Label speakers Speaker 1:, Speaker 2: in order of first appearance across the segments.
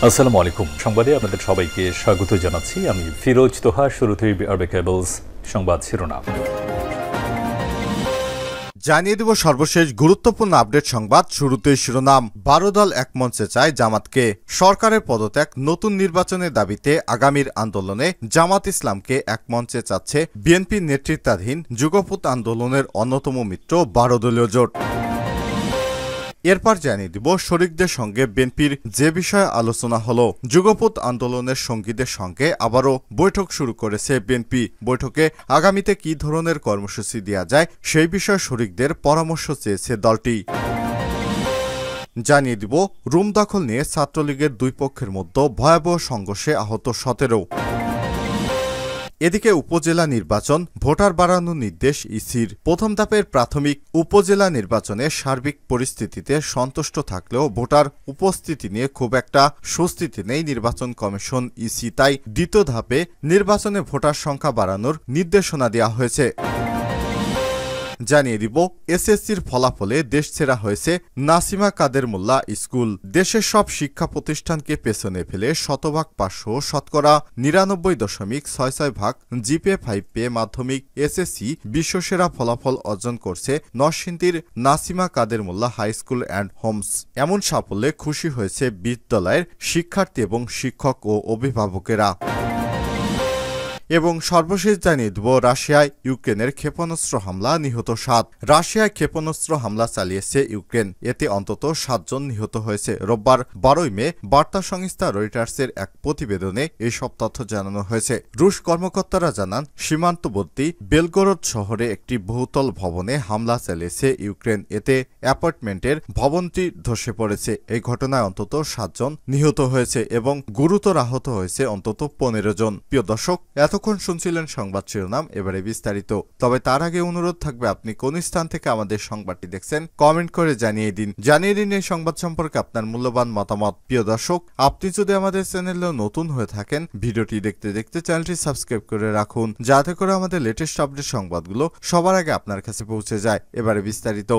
Speaker 1: আসসালামু আলাইকুম। সংবাদে আপনাদের সবাইকে স্বাগত জানাচ্ছি। আমি ফিরোজ তোহা। শুরুতেই আরবে কেবলস সংবাদ শিরোনাম
Speaker 2: জানিয়ে দেব সর্বশেষ গুরুত্বপূর্ণ আপডেট সংবাদ। শুরুতেই শিরোনাম, ১২ দল এক মঞ্চে চায় জামাতকে। সরকারের পদত্যাগ, নতুন নির্বাচনের দাবিতে আগামীর আন্দোলনে জামাত ইসলামকে এক মঞ্চে চাচ্ছে বিএনপি নেতৃত্বাধীন যুগপৎ আন্দোলনের অন্যতম মিত্র ১২ দলীয় জোট। এরপর জানিয়ে দিব শরিকদের সঙ্গে বিএনপির যে বিষয়ে আলোচনা হলো। যুগপৎ আন্দোলনের সঙ্গীদের সঙ্গে আবারও বৈঠক শুরু করেছে বিএনপি। বৈঠকে আগামীতে কী ধরনের কর্মসূচি দেওয়া যায় সেই বিষয়ে শরিকদের পরামর্শ চেয়েছে দলটি। জানিয়ে দিব রুম দখল নিয়ে ছাত্রলীগের দুই পক্ষের মধ্যে ভয়াবহ সংঘর্ষে আহত ১৭। এদিকে উপজেলা নির্বাচন, ভোটার বাড়ানোর নির্দেশ ইসির। প্রথম ধাপের প্রাথমিক উপজেলা নির্বাচনে সার্বিক পরিস্থিতিতে সন্তুষ্ট থাকলেও ভোটার উপস্থিতি নিয়ে খুব একটা স্বস্তিতে নেই নির্বাচন কমিশন ইসি। তাই দ্বিতীয় ধাপে নির্বাচনে ভোটার সংখ্যা বাড়ানোর নির্দেশনা দেওয়া হয়েছে। জানিয়ে দিব এসএসসির ফলাফলে দেশছেড়া হয়েছে নাসিমা কাদের মোল্লা স্কুল। দেশের সব শিক্ষা প্রতিষ্ঠানকে পেছনে ফেলে শতভাগ পাসসহ শতকরা ৯৯.৬৬% জিপিএ 5 পেয়ে মাধ্যমিক এসএসসি বিশ্বসেরা ফলাফল অর্জন করছে নরসিংদীর নাসিমা কাদের মোল্লা হাই স্কুল অ্যান্ড হোমস। এমন সাফল্যে খুশি হয়েছে বিদ্যালয়ের শিক্ষার্থী এবং শিক্ষক ও অভিভাবকেরা। এবং সর্বশেষ জানিয়ে দেব রাশিয়ায় ইউক্রেনের ক্ষেপণাস্ত্র হামলা, নিহত ৭। রাশিয়ায় ক্ষেপণাস্ত্র হামলা চালিয়েছে ইউক্রেন, এতে অন্তত ৭ জন নিহত হয়েছে। রোববার ১২ মে বার্তা সংস্থা রয়টার্সের এক প্রতিবেদনে এসব তথ্য জানানো হয়েছে। রুশ কর্মকর্তারা জানান সীমান্তবর্তী বেলগোরদ শহরে একটি বহুতল ভবনে হামলা চালিয়েছে ইউক্রেন। এতে অ্যাপার্টমেন্টের ভবনটি ধসে পড়েছে। এই ঘটনায় অন্তত ৭ জন নিহত হয়েছে এবং গুরুতর আহত হয়েছে অন্তত ১৫ জন। প্রিয় দর্শক, এতক্ষণ শুনছিলেন সংবাদ শিরোনাম, এবারে বিস্তারিত। তবে তার আগে অনুরোধ থাকবে আপনি কোন স্থান থেকে আমাদের সংবাদটি দেখছেন কমেন্ট করে জানিয়ে দিন এই সংবাদ সম্পর্কে আপনার মূল্যবান মতামত। প্রিয় দর্শক, আপনি যদি আমাদের চ্যানেলে নতুন হয়ে থাকেন, ভিডিওটি দেখতে দেখতে চ্যানেলটি সাবস্ক্রাইব করে রাখুন, যাতে করে আমাদের লেটেস্ট আপডেট সংবাদগুলো সবার আগে আপনার কাছে পৌঁছে যায়। এবারে বিস্তারিত।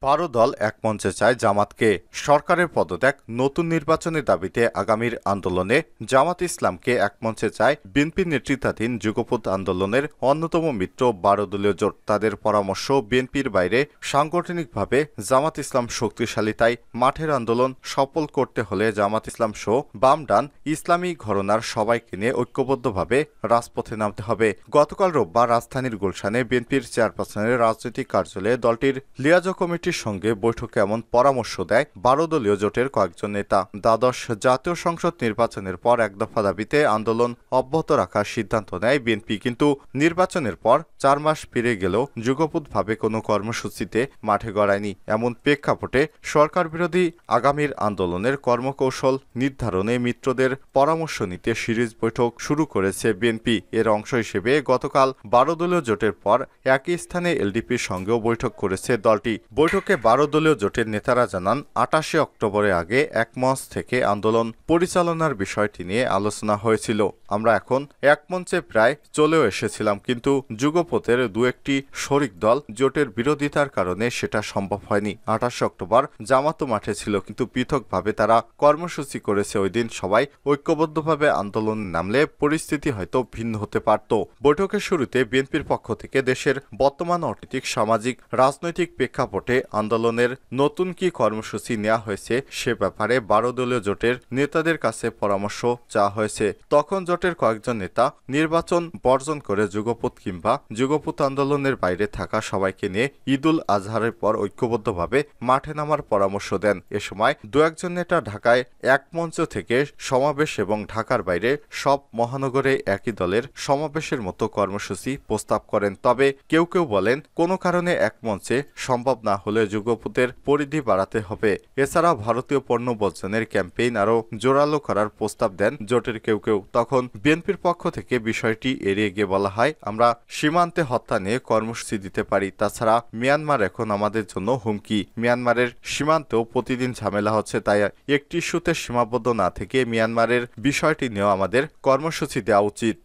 Speaker 2: ১২ দল এক মঞ্চে চায় জামাতকে। সরকারের পদত্যাগ, নতুন নির্বাচনের দাবিতে আগামীর আন্দোলনে জামাত ইসলামকে এক মঞ্চে চায় বিএনপির নেতৃত্বাধীন যুগপৎ আন্দোলনের অন্যতম মিত্র ১২ দলীয় জোট। তাদের পরামর্শ, বিএনপির বাইরে সাংগঠনিকভাবে জামাত ইসলাম শক্তিশালী। তাই মাঠের আন্দোলন সফল করতে হলে জামাত ইসলাম সহ বাম ডান ইসলামী ঘরানার সবাইকে নিয়ে ঐক্যবদ্ধভাবে রাজপথে নামতে হবে। গতকাল রোববার রাজধানীর গুলশানে বিএনপির চেয়ারপারসনের রাজনৈতিক কার্যালয়ে দলটির লিয়াজো কমিটির সঙ্গে বৈঠকে এমন পরামর্শ দেয় ১২ দলীয় জোটের কয়েকজন নেতা। দ্বাদশ জাতীয় সংসদ নির্বাচনের পর এক দফা দাবিতে আন্দোলন অব্যাহত রাখার সিদ্ধান্ত নেয় বিএনপি। কিন্তু নির্বাচনের পর ৪ মাস পেরিয়ে গেলেও যুগপৎভাবে কোনো কর্মসূচিতে মাঠে গড়ায়নি। এমন প্রেক্ষাপটে সরকার বিরোধী আগামীর আন্দোলনের কর্মকৌশল নির্ধারণে মিত্রদের পরামর্শ নিতে সিরিজ বৈঠক শুরু করেছে বিএনপি। এর অংশ হিসেবে গতকাল ১২ দলীয় জোটের পর একই স্থানে এলডিপির সঙ্গেও বৈঠক করেছে দলটি। বৈঠকে ১২ দলীয় জোটের নেতারা জানান ২৮ অক্টোবরের আগে এক মঞ্চ থেকে আন্দোলন পরিচালনার বিষয়টি নিয়ে আলোচনা হয়েছিল। আমরা এখন এক মঞ্চে প্রায় চলেও এসেছিলাম, কিন্তু যুগপথের দু একটি শরিক দল জোটের বিরোধিতার কারণে সেটা সম্ভব হয়নি। ২৮ অক্টোবর জামাতও মাঠে ছিল, কিন্তু পৃথকভাবে তারা কর্মসূচি করেছে। ওই দিন সবাই ঐক্যবদ্ধভাবে আন্দোলনে নামলে পরিস্থিতি হয়তো ভিন্ন হতে পারত। বৈঠকের শুরুতে বিএনপির পক্ষ থেকে দেশের বর্তমান অর্থনৈতিক, সামাজিক, রাজনৈতিক প্রেক্ষাপটে আন্দোলনের নতুন কি কর্মসূচি নেওয়া হয়েছে সে ব্যাপারে ১২ দলীয় জোটের নেতাদের কাছে পরামর্শ চাওয়া হয়েছে। তখন জোটের কয়েকজন নেতা নির্বাচন বর্জন করে যুগপৎ কিংবা যুগপৎ আন্দোলনের বাইরে থাকা সবাইকে নিয়ে ঈদুল আজহারের পর ঐক্যবদ্ধভাবে মাঠে নামার পরামর্শ দেন। এ সময় দু একজন নেতা ঢাকায় এক মঞ্চ থেকে সমাবেশ এবং ঢাকার বাইরে সব মহানগরে একই দলের সমাবেশের মতো কর্মসূচি প্রস্তাব করেন। তবে কেউ কেউ বলেন কোনো কারণে এক মঞ্চে সম্ভব না হলে যুগপথের পরিধি বাড়াতে হবে। এছাড়া ভারতীয় পণ্য বর্জনের ক্যাম্পেইন আরও জোরালো করার প্রস্তাব দেন জোটের কেউ কেউ। তখন বিএনপির পক্ষ থেকে বিষয়টি এড়িয়ে গিয়ে বলা হয়, আমরা সীমান্তে হত্যা নিয়ে কর্মসূচি দিতে পারি। তাছাড়া মিয়ানমার এখন আমাদের জন্য হুমকি। মিয়ানমারের সীমান্তেও প্রতিদিন ঝামেলা হচ্ছে, তাই একটি ইস্যুতে সীমাবদ্ধ না থেকে মিয়ানমারের বিষয়টি নিয়েও আমাদের কর্মসূচি দেওয়া উচিত।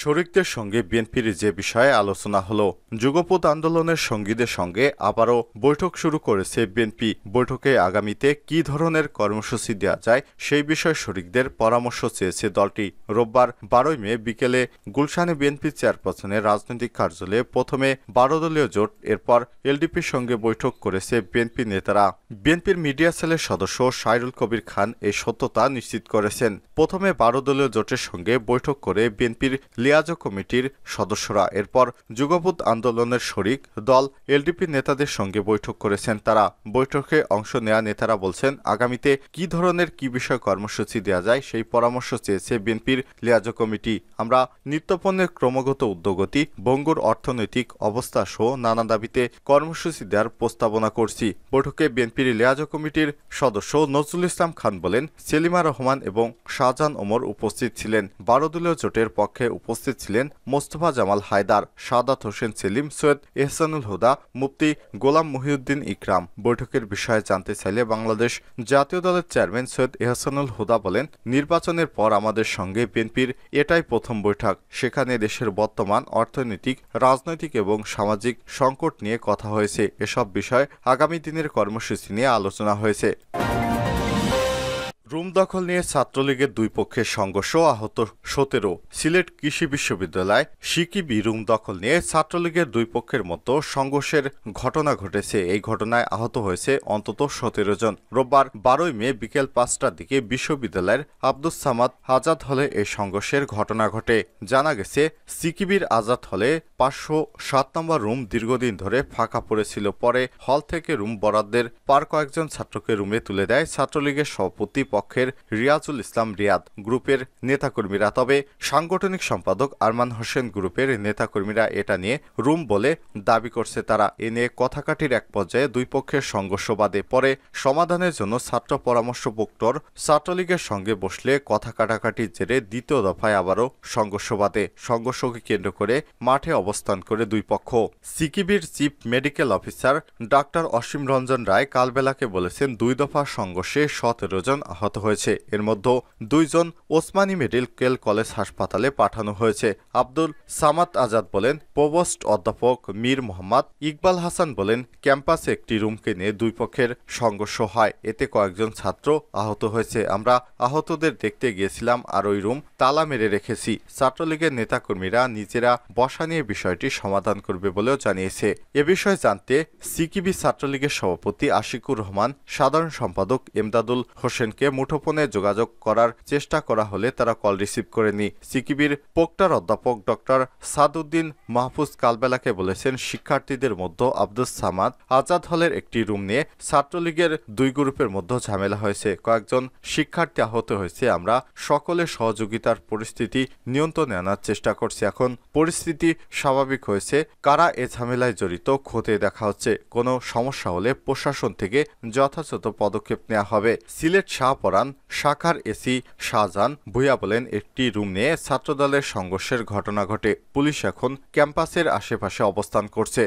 Speaker 2: শরিকদের সঙ্গে বিএনপির যে বিষয়ে আলোচনা হলো, যুগপৎ আন্দোলনের সঙ্গীদের সঙ্গে আবারও বৈঠক শুরু করেছে বিএনপি। বৈঠকে আগামীতে কী ধরনের কর্মসূচি দেওয়া যায় সেই বিষয়ে শরিকদের পরামর্শ চেয়েছে দলটি। রোববার 12 মে বিকেলে গুলশানে বিএনপি চেয়ারপারসনের রাজনৈতিক কার্যালয়ে প্রথমে 12 দলীয় জোট, এরপর এলডিপির সঙ্গে বৈঠক করেছে বিএনপি নেতারা। বিএনপির মিডিয়া সেলের সদস্য সাইরুল কবির খান এই সত্যতা নিশ্চিত করেছেন। প্রথমে 12 দলীয় জোটের সঙ্গে বৈঠক করে বিএনপির লিয়াজো কমিটির সদস্যরা, এরপর যুগপৎ আন্দোলনের শরিক দল এলডিপি নেতাদের সঙ্গে বৈঠক করেছেন তারা। বৈঠকে অংশ নেওয়া নেতারা বলছেন, আগামীতে কি ধরনের কি বিষয় কর্মসূচি দেওয়া যায় সেই পরামর্শ চেয়েছে বিএনপির লিয়াজো কমিটি। আমরা নিত্যপণ্যের ক্রমাগত ঊর্ধ্বগতি, ভঙ্গুর অর্থনৈতিক অবস্থা সহ নানা দাবিতে কর্মসূচি দেওয়ার প্রস্তাবনা করছি। বৈঠকে বিএনপির লিয়াজো কমিটির সদস্য নজরুল ইসলাম খান বলেন, সেলিমা রহমান এবং শাহজাহান ওমর উপস্থিত ছিলেন। 12 দলীয় জোটের পক্ষে উপস্থিত ছিলেন মোস্তফা জামাল হায়দার, সাদাত হোসেন সেলিম, সৈয়দ এহসানুল হুদা, মুফতি গোলাম মহিউদ্দিন ইকরাম। বৈঠকের বিষয়ে জানতে চাইলে বাংলাদেশ জাতীয় দলের চেয়ারম্যান সৈয়দ এহসানুল হুদা বলেন, নির্বাচনের পর আমাদের সঙ্গে বিএনপির এটাই প্রথম বৈঠক। সেখানে দেশের বর্তমান অর্থনৈতিক, রাজনৈতিক এবং সামাজিক সংকট নিয়ে কথা হয়েছে। এসব বিষয় আগামী দিনের কর্মসূচি নিয়ে আলোচনা হয়েছে। রুম দখল নিয়ে ছাত্রলীগের দুই পক্ষের সংঘর্ষ, আহত 17। সিলেট কৃষি বিশ্ববিদ্যালয় সিকিবি রুম দখল নিয়ে ছাত্রলীগের দুই পক্ষের মধ্যে সংঘর্ষের ঘটনা ঘটেছে। এই ঘটনায় আহত হয়েছে অন্তত 17 জন। রোববার 12 মে বিকেল 5টার দিকে বিশ্ববিদ্যালয়ের আব্দুস সামাদ আজাদ হলে এই সংঘর্ষের ঘটনা ঘটে। জানা গেছে, সিকিবির আজাদ হলে 507 নম্বর রুম দীর্ঘদিন ধরে ফাঁকা পড়েছিল। পরে হল থেকে রুম বরাদ্দের পর কয়েকজন ছাত্রকে রুমে তুলে দেয় ছাত্রলীগের সভাপতি পক্ষের রিয়াজুল ইসলাম রিয়াদ গ্রুপের নেতাকর্মীরা। তবে সাংগঠনিক সম্পাদক আরমান হোসেন গ্রুপের নেতাকর্মীরা এটা নিয়ে রুম বলে দাবি করছে তারা। এ নিয়ে কথাকাটির এক পর্যায়ে দুই পক্ষের সংঘর্ষ বাধে। পরে সমাধানের জন্য ছাত্র পরামর্শ প্রক্টর ছাত্রলীগের সঙ্গে বসলে কথা কাটাকাটির জেরে দ্বিতীয় দফায় আবারও সংঘর্ষ বাধে। সংঘর্ষকে কেন্দ্র করে মাঠে অবস্থান করে দুই পক্ষ। সিকিবির চিফ মেডিকেল অফিসার ডাক্তার অসীম রঞ্জন রায় কালবেলাকে বলেছেন, দুই দফা সংঘর্ষে 17 জন আহত হয়েছে। এর মধ্যে 2 জন ওসমানী মেডিকেল কলেজ হাসপাতালে পাঠানো হয়েছে। আব্দুল সামাদ আজাদ বলেন, প্রভোস্ট অধ্যাপক মীর মোহাম্মদ ইকবাল হাসান বলেন, ক্যাম্পাসে একটি রুমকে নিয়ে দুই পক্ষের সংঘর্ষ হয়। এতে কয়েকজন ছাত্র আহত হয়েছে। আমরা আহতদের দেখতে গিয়েছিলাম আর ওই রুম তালা মেরে রেখেছি। ছাত্রলীগের নেতাকর্মীরা নিজেরা বসা নিয়ে বিষয়টি সমাধান করবে বলেও জানিয়েছে। এ বিষয়ে জানতে সিকিবি ছাত্রলীগের সভাপতি আশিকুর রহমান, সাধারণ সম্পাদক এমদাদুল হোসেনকে মুঠোফোনে যোগাযোগ করার চেষ্টা করা হলে তারা কল রিসিভ করেনি। সিকিবির প্রক্টর অধ্যাপক ডক্টর সাদউদ্দিন মাহফুজ কালবেলাকে বলেছেন, শিক্ষার্থীদের মধ্যে আব্দুস সামাদ আজাদ হলের একটি রুম নিয়ে ছাত্রলীগের দুই গ্রুপের মধ্যে ঝামেলা হয়েছে। কয়েকজন শিক্ষার্থী আহত হয়েছে। আমরা সকলের সহযোগিতার পরিস্থিতি নিয়ন্ত্রণে আনার চেষ্টা করছি। এখন পরিস্থিতি স্বাভাবিক হয়েছে। কারা এ ঝামেলায় জড়িত খতিয়ে দেখা হচ্ছে। কোনো সমস্যা হলে প্রশাসন থেকে যথাযথ পদক্ষেপ নেওয়া হবে। সিলেট শাহপরান শাখার এসি শাহজাহান ভুইয়া বলেন, একটি রুম নিয়ে ছাত্রদলের সংঘর্ষের ঘটনা ঘটে। পুলিশ এখন ক্যাম্পাসের আশেপাশে অবস্থান করছে।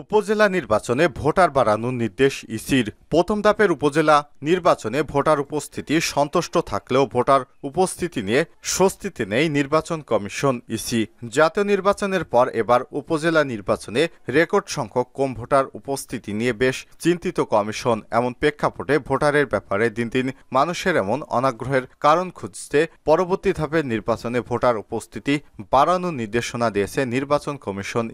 Speaker 2: উপজেলা নির্বাচনে ভোটার বাড়ানোর নির্দেশ ইসির। প্রথম ধাপের উপজেলা নির্বাচনে ভোটার উপস্থিতি সন্তুষ্ট থাকলেও ভোটার উপস্থিতি নিয়ে স্বস্তিতে নেই নির্বাচন কমিশন ইসি। জাতীয় নির্বাচনের পর এবার উপজেলা নির্বাচনে রেকর্ড সংখ্যক কম ভোটার উপস্থিতি নিয়ে বেশ চিন্তিত কমিশন। এমন প্রেক্ষাপটে ভোটারের ব্যাপারে দিন দিন মানুষের এমন অনাগ্রহের কারণ খুঁজতে পরবর্তী ধাপের নির্বাচনে ভোটার উপস্থিতি বাড়ানোর নির্দেশনা দিয়েছে নির্বাচন কমিশন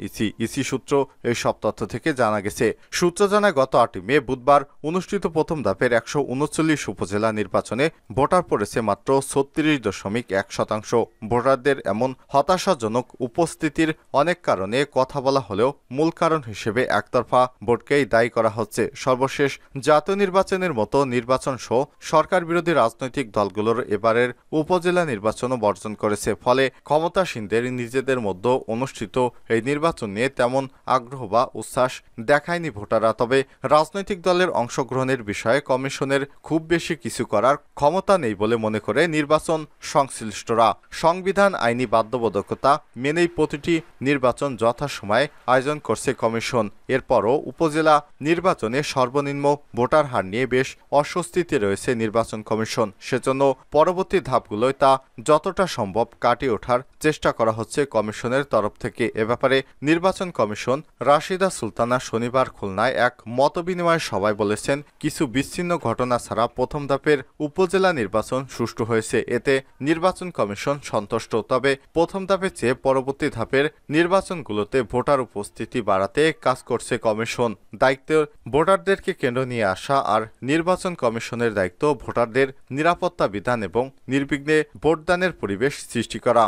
Speaker 2: ইসি সূত্র এই সপ্তাহ থেকে জানা গেছে। সূত্র জানায়, গত 8 মে বুধবার অনুষ্ঠিত প্রথম ধাপের 139 উপজেলা নির্বাচনে ভোটার পড়েছে মাত্র 36.1%। ভোটারদের এমন হতাশাজনক উপস্থিতির অনেক কারণে কথা বলা হলেও মূল কারণ হিসেবে একতরফা ভোটকেই দায়ী করা হচ্ছে। সর্বশেষ জাতীয় নির্বাচনের মতো নির্বাচন সহ সরকার বিরোধী রাজনৈতিক দলগুলোর এবারের উপজেলা নির্বাচনও বর্জন করেছে। ফলে ক্ষমতাসীনদের নিজেদের মধ্যে অনুষ্ঠিত এই নির্বাচন নিয়ে তেমন আগ্রহ বা উচ্ছ্বাস দেখায়নি ভোটাররা। তবে রাজনৈতিক দলের অংশগ্রহণের বিষয়ে কমিশনের খুব বেশি কিছু করার ক্ষমতা নেই বলে মনে করে নির্বাচন সংশ্লিষ্টরা। সংবিধান আইনি বাধ্যবাধকতা মেনেই প্রতিটি নির্বাচন যথাসময়ে আয়োজন করছে কমিশন। এরপরও উপজেলা নির্বাচনে সর্বনিম্ন ভোটার হার নিয়ে বেশ অস্বস্তিতে রয়েছে নির্বাচন কমিশন। সেজন্য পরবর্তী ধাপগুলোয় তা যতটা সম্ভব কাটিয়ে ওঠার চেষ্টা করা হচ্ছে কমিশনের তরফ থেকে। এ ব্যাপারে নির্বাচন কমিশন রাশিদা সুলতানা শনিবার খুলনায় এক মতবিনিময় সভায় বলেছেন, কিছু বিচ্ছিন্ন ঘটনা ছাড়া প্রথম ধাপের উপজেলা নির্বাচন সুষ্ঠু হয়েছে। এতে নির্বাচন কমিশন সন্তুষ্ট। তবে প্রথম ধাপের চেয়ে পরবর্তী ধাপের নির্বাচনগুলোতে ভোটার উপস্থিতি বাড়াতে কাজ করছে কমিশন। দায়িত্ব ভোটারদেরকে কেন্দ্র নিয়ে আসা আর নির্বাচন কমিশনের দায়িত্ব ভোটারদের নিরাপত্তা বিধান এবং নির্বিঘ্নে ভোটদানের পরিবেশ সৃষ্টি করা।